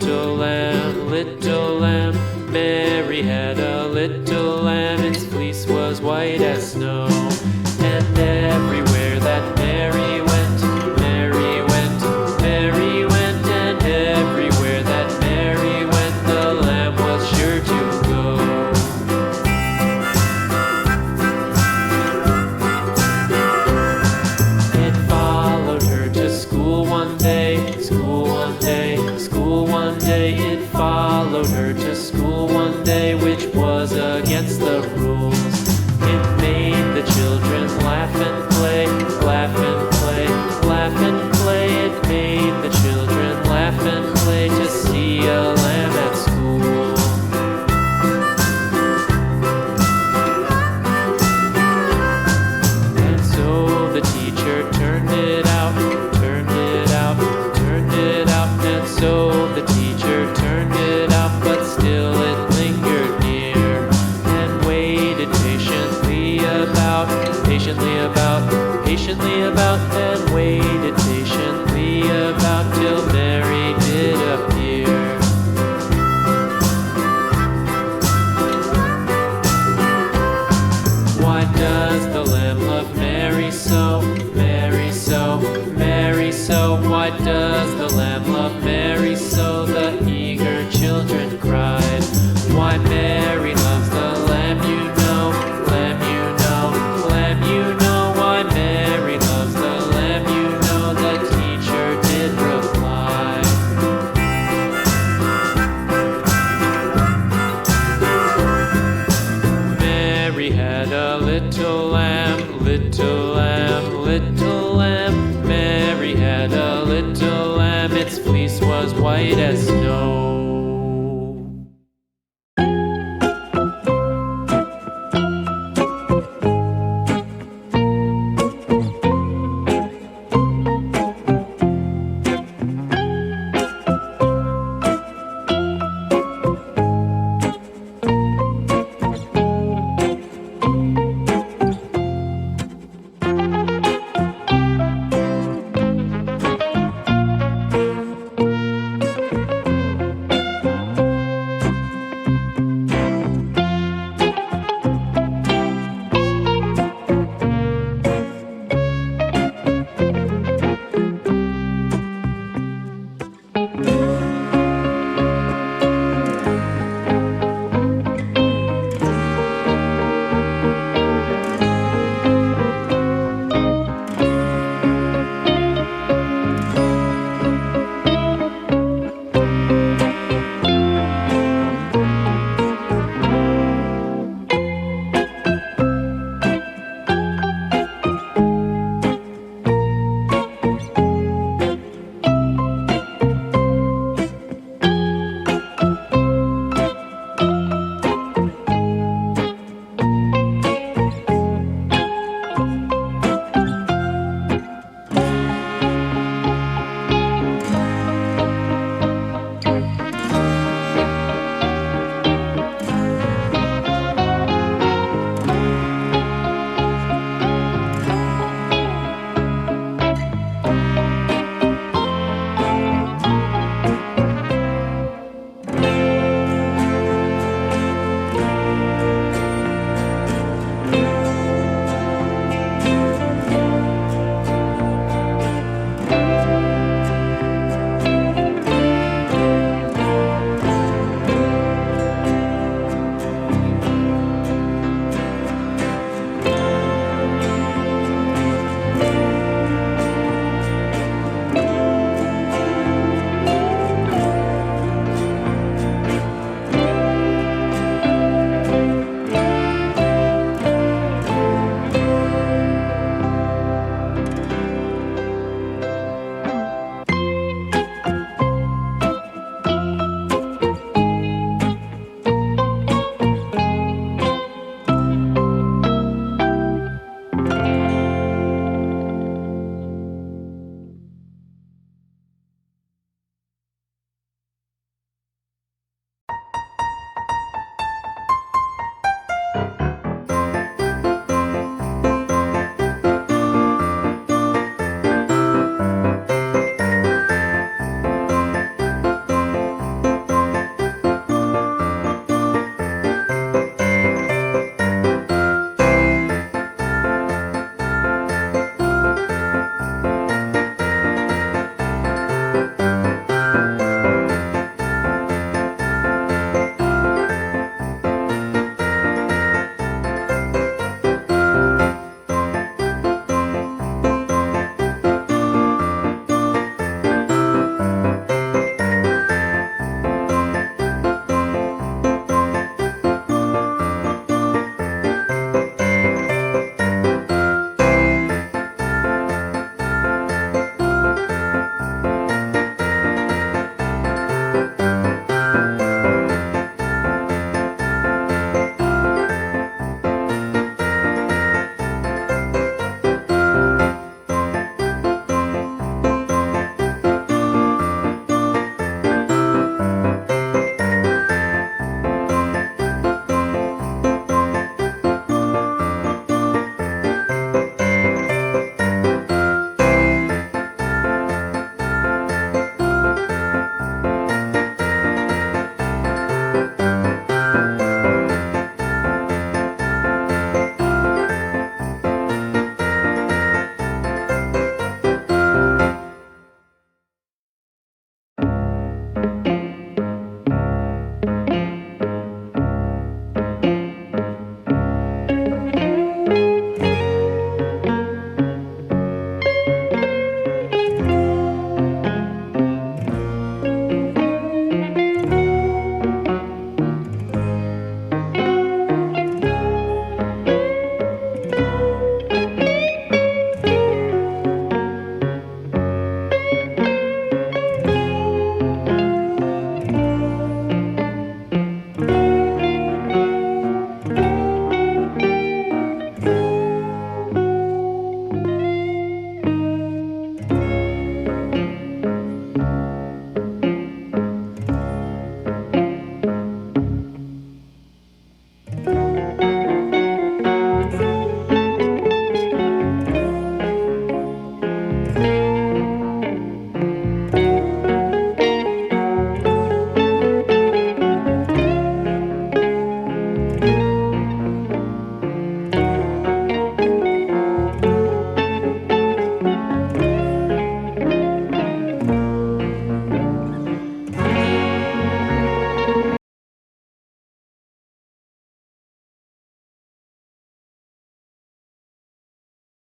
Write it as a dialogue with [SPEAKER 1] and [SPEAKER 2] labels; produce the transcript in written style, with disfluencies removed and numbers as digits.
[SPEAKER 1] little lamb, little lamb. Mary had a little lamb, its fleece was white as snow. And everywhere that Mary went, Mary went, Mary went. And everywhere that Mary went, the lamb was sure to go. It followed her to school one day, school one day, school one day. It followed her to school one day, which was against the rules. It made the children laugh and play, laugh and play, laugh and play. It made the children laugh and play to see a lamb at school. And so the teacher turned it out, turned it out, turned it out. And so the teacher turned it out, but still it lingered near and waited patiently about, patiently about, and waited patiently about till Mary did appear. Why does the lamb love Mary so, Mary so, Mary so? Why does the lamb love Mary so? The eager children cried. Why Mary loves the lamb, you know, lamb, you know, lamb, you know. Why Mary loves the lamb, you know, the teacher did reply. Mary had a little lamb, little lamb, little lamb. Mary had a little lamb, its fleece was white as snow.